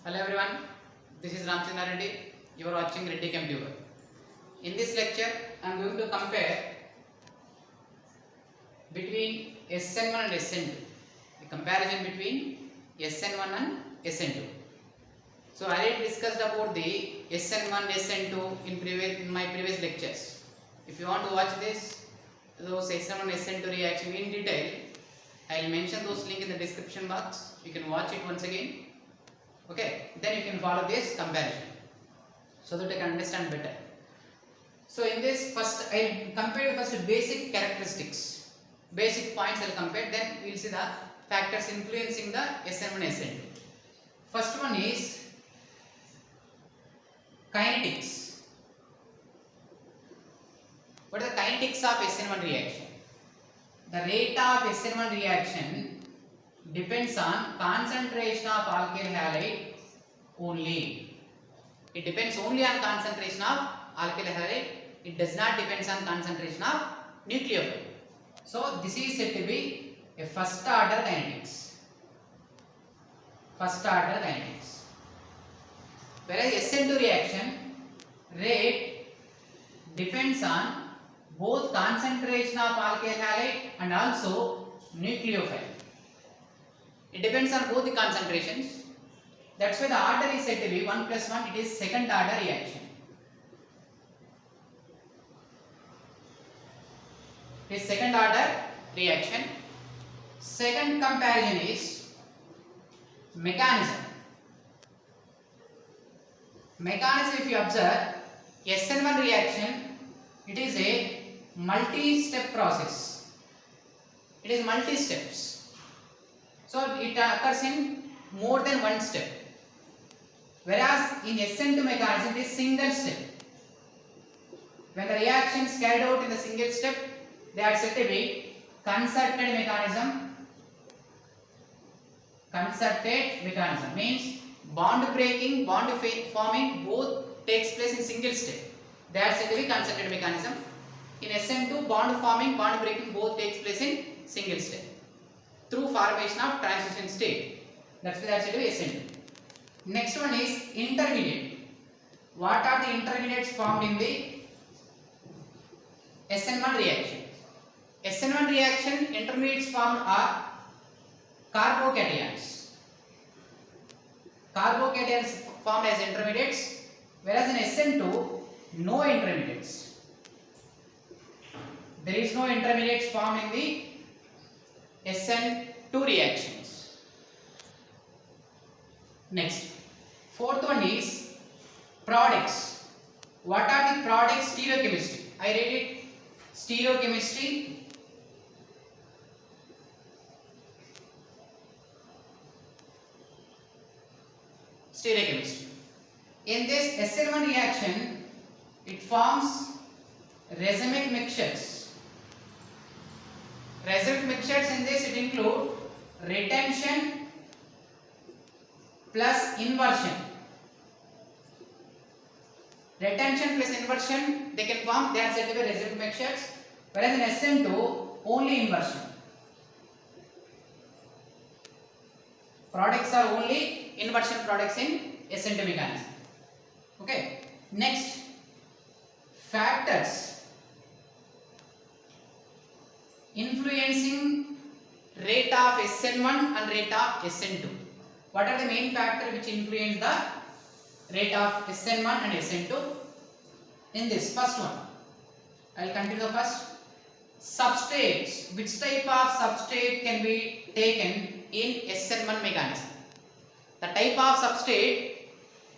Hello everyone, this is Ramchandra Reddy. You are watching Reddy Computer. In this lecture, I am going to compare between SN1 and SN2. The comparison between SN1 and SN2. So I already discussed about the SN1, SN2 in my previous lectures. If you want to watch those SN1, SN2 reaction in detail, I will mention those links in the description box. You can watch it once again. Okay, then you can follow this comparison so that you can understand better. So in this, first I will compare the first basic characteristics, basic points I will compare, then we will see the factors influencing the SN1 SN2. First one is kinetics. What is the kinetics of SN1 reaction? The rate of SN1 reaction depends on concentration of alkyl halide only. It depends only on concentration of alkyl halide. It does not depend on concentration of nucleophile. So this is said to be a first order kinetics. First order kinetics. Whereas SN2 reaction rate depends on both concentration of alkyl halide and also nucleophile. It depends on both the concentrations. That's why the order is said to be 1 plus 1. It is second order reaction. It is second order reaction. Second comparison is mechanism. Mechanism, if you observe, SN1 reaction, it is a multi-step process. It is multi-steps. So it occurs in more than one step. Whereas in SN2 mechanism, it is single step. When the reaction is carried out in the single step, they are said to be concerted mechanism. Concerted mechanism means bond breaking, bond forming both takes place in single step. They are said to be concerted mechanism. In SN2, bond forming, bond breaking both takes place in single step through formation of transition state. That's why they are said to be SN2. Next one is intermediate. What are the intermediates formed in the SN1 reaction? SN1 reaction intermediates formed are carbocations. Carbocations formed as intermediates, whereas in SN2 no intermediates. There is no intermediates formed in the SN2 reactions. Next, fourth one is products. What are the products? Stereochemistry. I read it. Stereochemistry. Stereochemistry. In this SN1 reaction, it forms racemic mixtures. Racemic mixtures in this it include retention plus inversion. Retention plus inversion they can form, they are said to be racemic mixtures, whereas in SN2 only inversion. Products are only inversion products in SN2 mechanism. Okay. Next, factors influencing rate of SN1 and rate of SN2. What are the main factors which influence the rate of SN1 and SN2? In this first one, I will continue the first. Substrates. Which type of substrate can be taken in SN1 mechanism? The type of substrate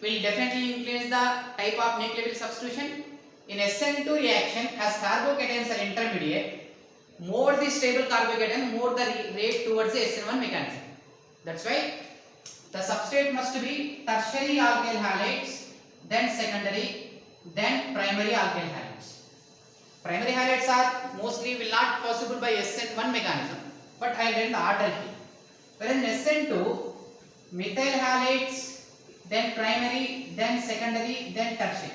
will definitely influence the type of nucleophile substitution. In SN2 reaction, as carbocations are intermediate, more the stable carbocation, more the rate towards the SN1 mechanism. That's why the substrate must be tertiary alkyl halides, then secondary, then primary alkyl halides. Primary halides are mostly will not possible by SN1 mechanism, but I will write the order here. Whereas in SN2, methyl halides, then primary, then secondary, then tertiary.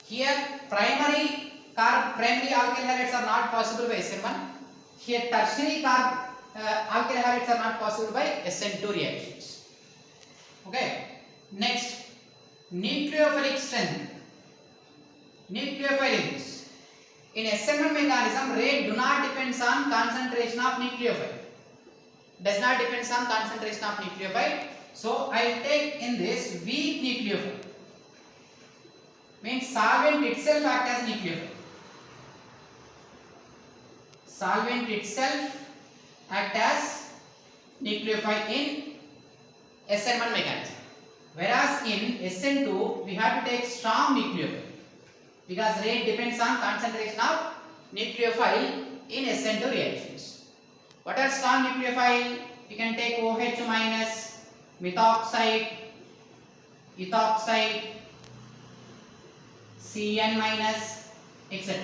Here primary alkyl halides are not possible by SN1. Here tertiary alkyl halides are not possible by SN2 reactions. Next, nucleophilic strength. Nucleophile is in SN1 mechanism, rate do not depends on concentration of nucleophile. Does not depends on concentration of nucleophile. So I will take in this weak nucleophile. Means solvent itself act as nucleophile. Solvent itself act as nucleophile in SN1 mechanism. Whereas in SN2 we have to take strong nucleophile because rate depends on concentration of nucleophile in SN2 reactions. What are strong nucleophile? You can take OH minus, methoxide, ethoxide, Cn minus, etc.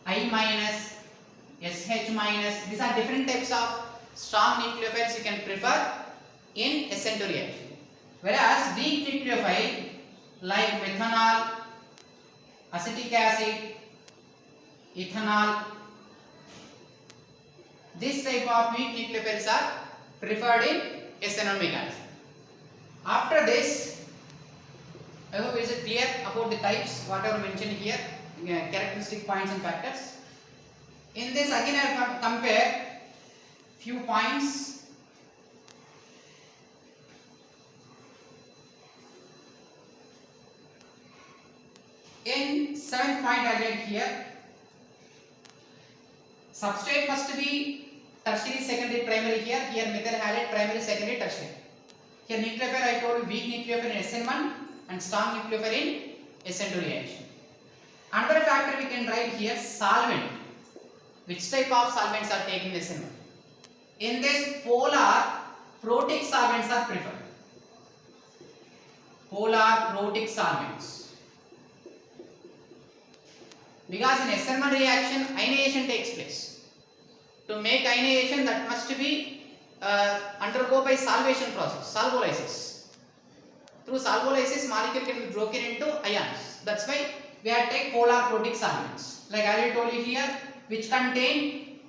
I minus, SH minus. These are different types of strong nucleophiles you can prefer in SN2 reaction. Whereas weak nucleophile like methanol, acetic acid, ethanol, this type of weak nucleophiles are preferred in SN1 mechanism. After this, I hope is it clear about the types whatever mentioned here, characteristic points and factors. In this again I have compared few points. In 7th point I write here, substrate must be tertiary, secondary, primary. Here methyl halide, primary, secondary, tertiary. Here nucleophile I told you weak nucleophile in SN1 and strong nucleophile in SN2 reaction. Another factor we can write here, solvent. Which type of solvents are taken in SN1? In this, polar protic solvents are preferred. Polar protic solvents. Because in SN1 reaction, ionization takes place. To make ionization, that must be undergo by solvation process, solvolysis. Through solvolysis, molecule can be broken into ions. That's why we have to take polar protic solvents. Like I already told you here, which contain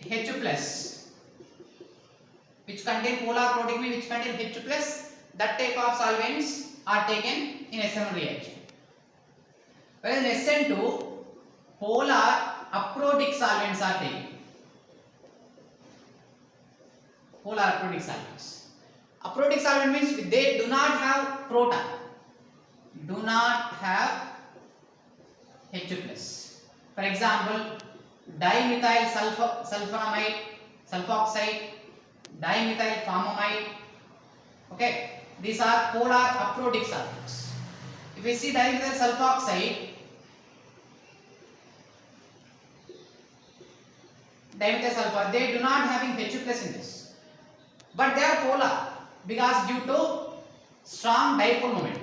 H plus, which contain polar protic, which contain H plus. That type of solvents are taken in SN1 reaction. Whereas in SN2, polar aprotic solvents are taken. Polar aprotic solvents. Aprotic solvent means they do not have proton. Do not have H plus. For example, dimethyl sulfonamide, sulfoxide, dimethyl formamide. Okay, these are polar aprotic solvents. If we see dimethyl sulfoxide, dimethyl sulfur, they do not having H plus in this, but they are polar because due to strong dipole moment.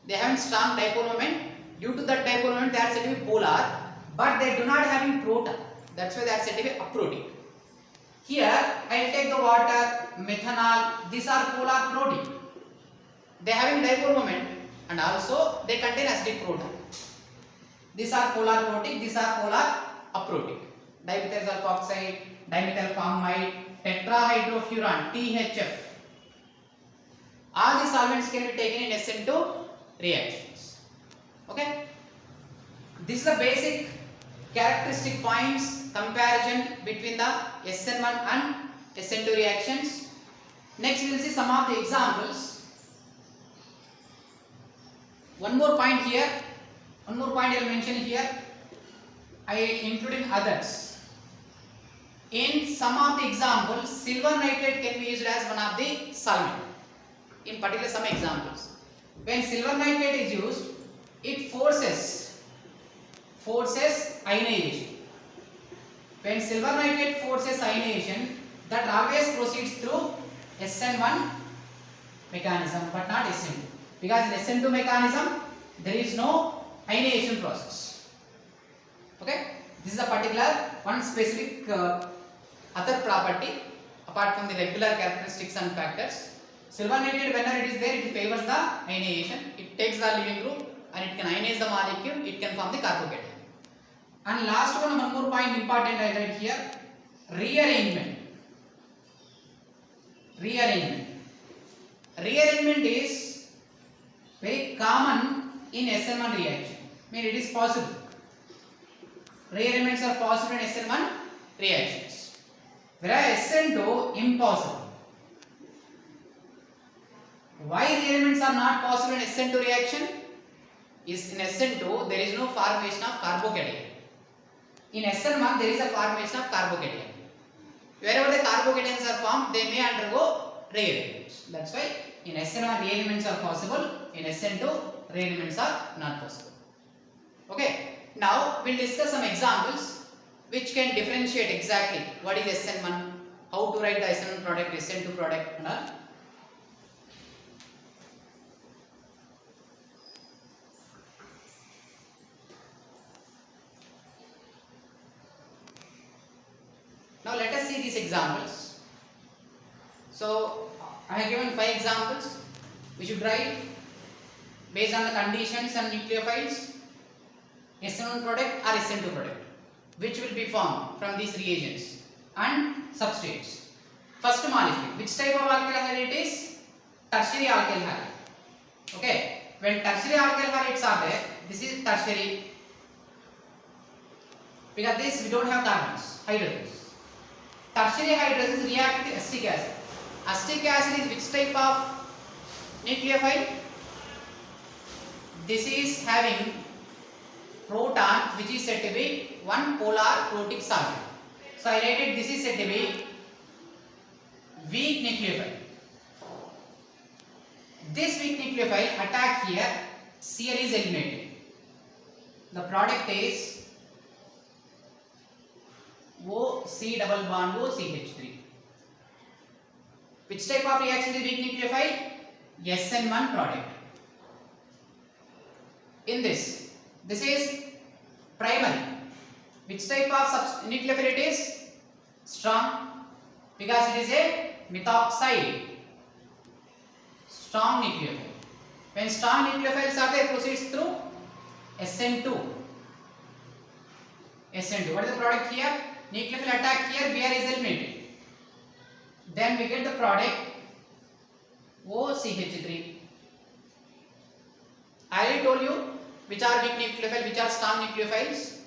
They have strong dipole moment. Due to that dipole moment, they are said to be polar, but they do not having proton. That's why they are said to be aprotic. Here, I will take the water, methanol. These are polar protic. They having dipole moment and also they contain acidic proton. These are polar protic. These are polar aprotic. Dimethyl sulfoxide, dimethyl formamide, tetrahydrofuran, THF. All these solvents can be taken in SN2 reactions. Okay. This is the basic characteristic points comparison between the SN1 and SN2 reactions. Next we will see some of the examples. One more point here. One more point I will mention here. I including others. In some of the examples, silver nitrate can be used as one of the solvent. In particular, some examples. When silver nitrate is used, it forces ionization. When silver nitrate forces ionization, that always proceeds through SN1 mechanism, but not SN2. Because in SN2 mechanism, there is no ionization process. Okay, this is a particular one specific other property apart from the regular characteristics and factors. Silver nitrate, whenever it is there, it favors the ionization. It takes the leaving group and it can ionize the molecule. It can form the carbocation. And last one more point important I write here: rearrangement. Rearrangement. Rearrangement is very common in SN1 reaction. I mean, it is possible. Rearrangements are possible in SN1 reactions, whereas SN2 impossible. Why rearrangements are not possible in SN2 reaction? Is in SN2 there is no formation of carbocation. In SN1 there is a formation of carbocation. Wherever the carbocations are formed, they may undergo rearrangements. That's why in SN1 rearrangements are possible, in SN2 rearrangements are not possible. Okay, now we'll discuss some examples which can differentiate exactly what is SN1, how to write the SN1 product, SN2 product and all. Now let us see these examples. So I have given 5 examples. We should write based on the conditions and nucleophiles SN1 product or SN2 product, which will be formed from these reagents and substrates. First molecule, which type of alkyl halide it is? Tertiary alkyl halide. Okay, when tertiary alkyl halides are there, this is tertiary, because this we don't have carbons, hydrogens. Tertiary hydrogens react with acetic acid. Acetic acid is which type of nucleophile? This is having proton which is said to be one polar protic solvent. So I rated this is said to be weak nucleophile. This weak nucleophile attack here, Cl is eliminated. The product is OC double bond OCH3. Which type of reaction is weak nucleophile? SN1 product. In this is primary. Which type of nucleophile it is? Strong, because it is a methoxide. Strong nucleophile. When strong nucleophiles are there, proceeds through SN2. SN2. What is the product here? Nucleophile attack here, Br is eliminated. Then we get the product OCH3. I already told you which are weak nucleophiles, which are strong nucleophiles.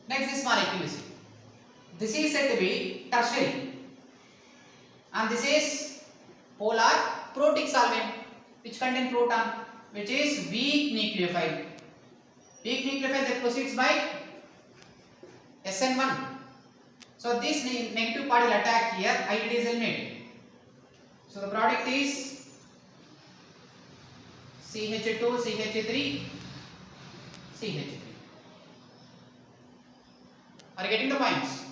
Next, this molecule is. This is said to be tertiary, and this is polar protic solvent which contain proton, which is weak nucleophile. Weak nucleophile that proceeds by SN1. So this negative part will attack here, iodide is eliminated. So the product is CH2, CH3, CH3. Are you getting the points?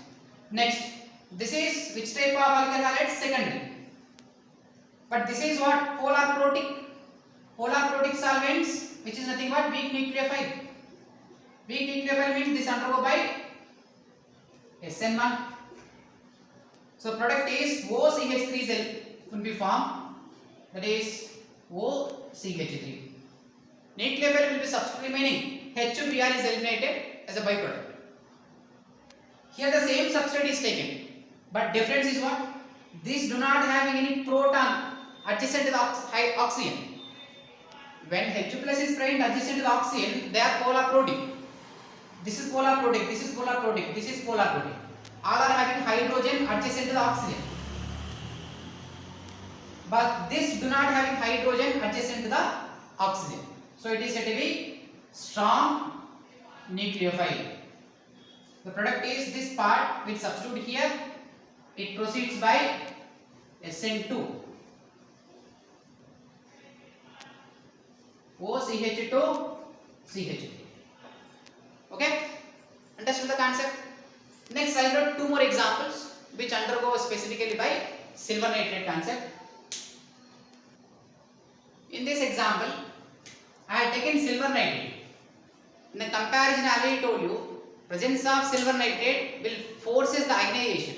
Next, this is which type of alkyl halide? Secondary. But this is what? Polar protic. Polar protic solvents, which is nothing but weak nucleophile. Weak nucleophile means this undergo by SN1. So product is OCH3 cell will be formed, that is OCH3. Nucleophile will be substitute remaining. H2Br is eliminated as a byproduct. Here the same substrate is taken, but difference is what? These do not having any proton adjacent to the oxygen. When H2 plus is present adjacent to the oxygen, they are polar protic. This is polar protic, this is polar protic, this is polar protic. All are having hydrogen adjacent to the oxygen. But this do not having hydrogen adjacent to the oxygen. So it is said to be strong nucleophile. The product is this part which substitute here. It proceeds by SN2. OCH2, CH3. Okay? Understood the concept? Next, I wrote 2 more examples which undergo specifically by silver nitrate concept. In this example, I have taken silver nitrate. In the comparison, I already told you, presence of silver nitrate will forces the ionization.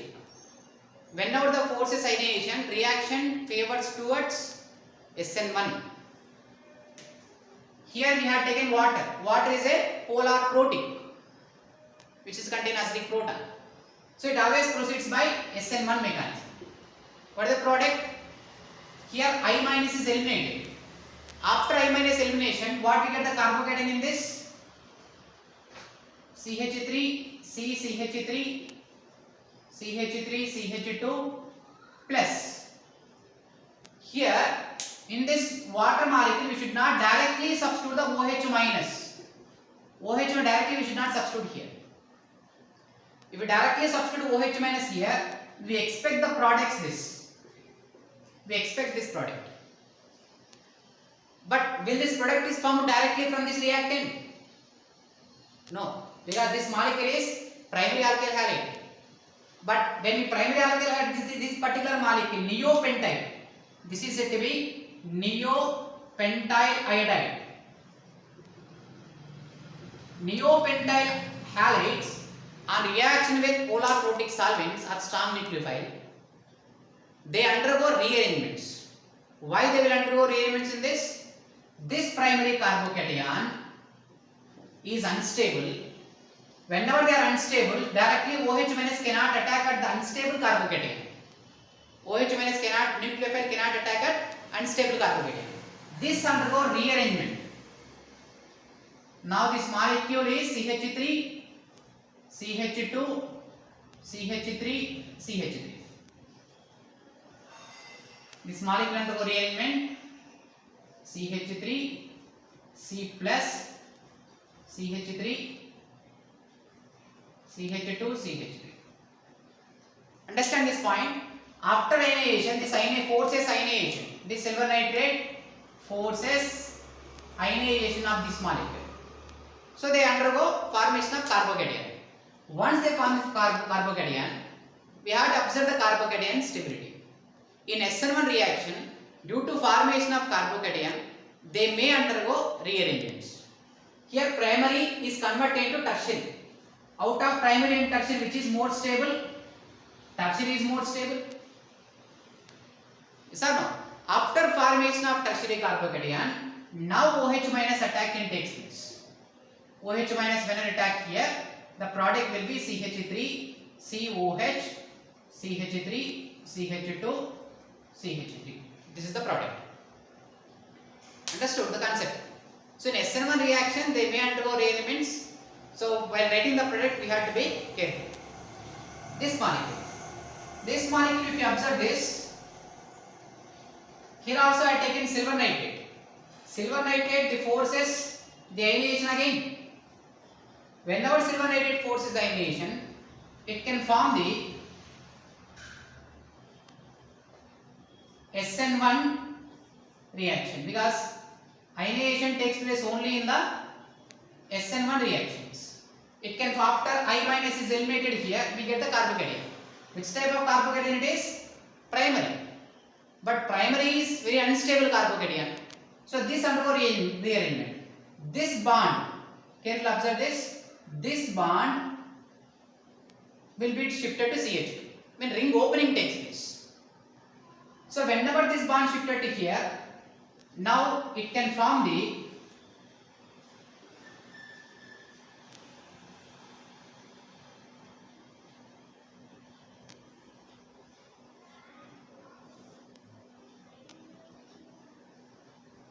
Whenever the forces ionization, reaction favors towards SN1. Here we have taken water. Water is a polar protic, which is contain acidic proton. So it always proceeds by SN1 mechanism. What is the product? Here I minus is eliminated. After I minus elimination, what we get the carbocation in this? CH3, CH3, CH3, CH2 plus. Here in this water molecule we should not directly substitute the OH minus. OH directly we should not substitute here. If we directly substitute OH minus here, we expect the products this. We expect this product. But will this product is formed directly from this reactant? No, because this molecule is primary alkyl halide. But when we primary alkyl halide, this particular molecule, neopentyl, this is said to be neopentyl iodide. Neopentyl halides on reaction with polar protic solvents or strong nucleophile, they undergo rearrangements. Why they will undergo rearrangements in this? This primary carbocation is unstable. Whenever they are unstable, directly OH minus cannot attack at the unstable carbocation. OH minus cannot, nucleophile cannot attack at unstable carbocation. This undergo rearrangement. Now this molecule is CH3, CH2, CH3, CH3. This molecule undergo rearrangement. CH3, C plus, CH3, CH2, CH3. Understand this point? After ionization, this forces ionization. This silver nitrate forces ionization of this molecule. So they undergo formation of carbocation. Once they form carbocation, we have to observe the carbocation stability. In SN1 reaction, due to formation of carbocation, they may undergo rearrangements. Here primary is converted into tertiary. Out of primary and tertiary, which is more stable? Tertiary is more stable. Yes or no? After formation of tertiary carbocation, now OH minus attack takes place. OH minus when an attack here, the product will be CH3, COH, CH3, CH2, CH3. This is the product. Understood the concept? So in SN1 reaction, they may undergo rearrangements. So while writing the product, we have to be careful. This molecule, if you observe this, here also I have taken silver nitrate. Silver nitrate, the forces the ionization again. Whenever silver nitrate forces ionization, it can form the SN1 reaction, because ionization takes place only in the SN1 reactions. It can, after I minus is eliminated here, we get the carbocation. Which type of carbocation it is? Primary. But primary is very unstable carbocation. So this undergo rearrangement. This bond, carefully observe this, this bond will be shifted to CH2 when ring opening takes place. So whenever this bond shifted to here, now it can form the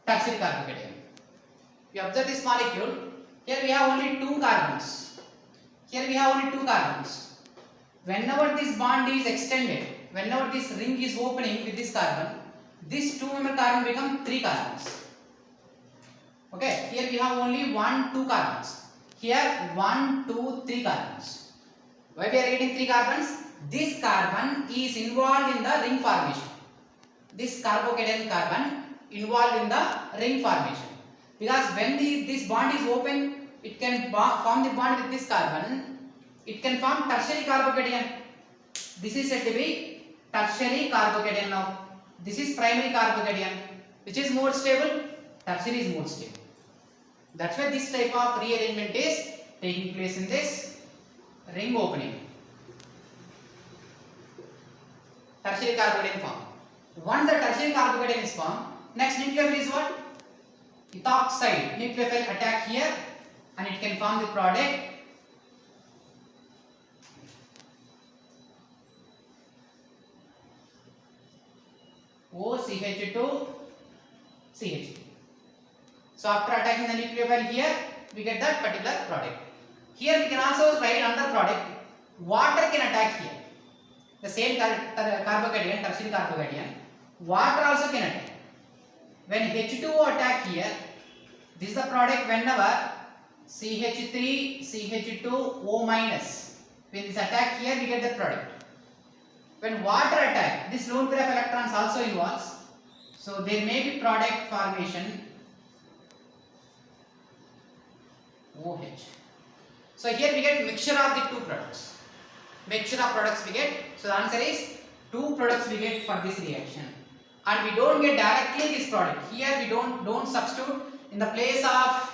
tertiary carbocation. You observe this molecule, here we have only two carbons. Here we have only two carbons. Whenever this bond is extended, whenever this ring is opening with this carbon, this 2-member carbon become 3 carbons. Okay, here we have only 1, 2 carbons. Here 1, 2, 3 carbons. Why we are getting 3 carbons? This carbon is involved in the ring formation. This carbocation carbon involved in the ring formation. Because when this bond is open, it can form the bond with this carbon. It can form tertiary carbocation. This is said to be tertiary carbocation now. This is primary carbocation. Which is more stable? Tertiary is more stable. That's why this type of rearrangement is taking place in this ring opening. Tertiary carbocation form. Once the tertiary carbocation is formed, next nucleophile is what? Ethoxide. Nucleophile attack here and it can form the product OCH CH2 CH2. So after attacking the nucleophile here, we get that particular product. Here we can also write another product. Water can attack here. The same carbocation, tertiary carbocation. Water also can attack. When H2O attack here, this is the product whenever CH3, CH2O minus. When this attack here, we get the product. When water attack, this lone pair of electrons also involves. So there may be product formation OH. So here we get mixture of the two products. Mixture of products we get. So the answer is two products we get for this reaction. And we don't get directly this product. Here we don't substitute in the place of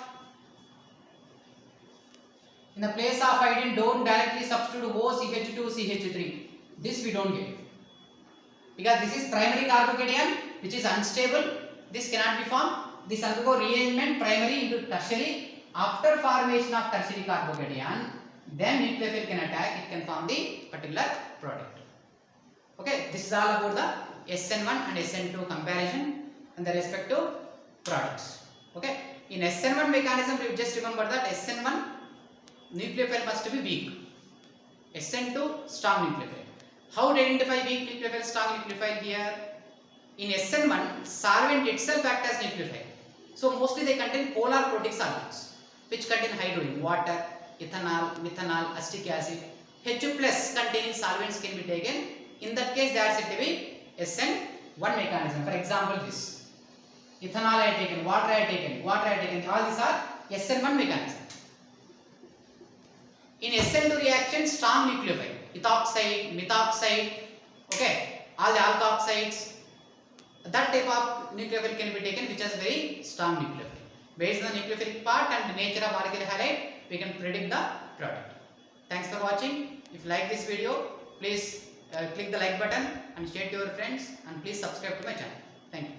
iodine, don't directly substitute OCH2 CH3. This we don't get. Because this is primary carbocation which is unstable. This cannot be formed. This undergo rearrangement primary into tertiary. After formation of tertiary carbocation, then nucleophile can attack, it can form the particular product. Okay, this is all about the SN1 and SN2 comparison and the respective products. Okay, in SN1 mechanism, you just remember that SN1 nucleophile must be weak, SN2 strong nucleophile. How to identify weak nucleophile, strong nucleophile here? In SN1, solvent itself acts as nucleophile. So mostly they contain polar protic solvents which contain hydrogen, water, ethanol, methanol, acetic acid. H plus containing solvents can be taken. In that case, they are said to be SN1 mechanism. For example, this ethanol I have taken, water I have taken, all these are SN1 mechanism. In SN2 reaction, strong nucleophile, ethoxide, methoxide, okay, all the alkoxides, that type of nucleophile can be taken which has very strong nucleophile. Based on the nucleophilic part and the nature of alkyl halide, we can predict the product. Thanks for watching. If you like this video, please click the like button and share to your friends, and please subscribe to my channel. Thank you.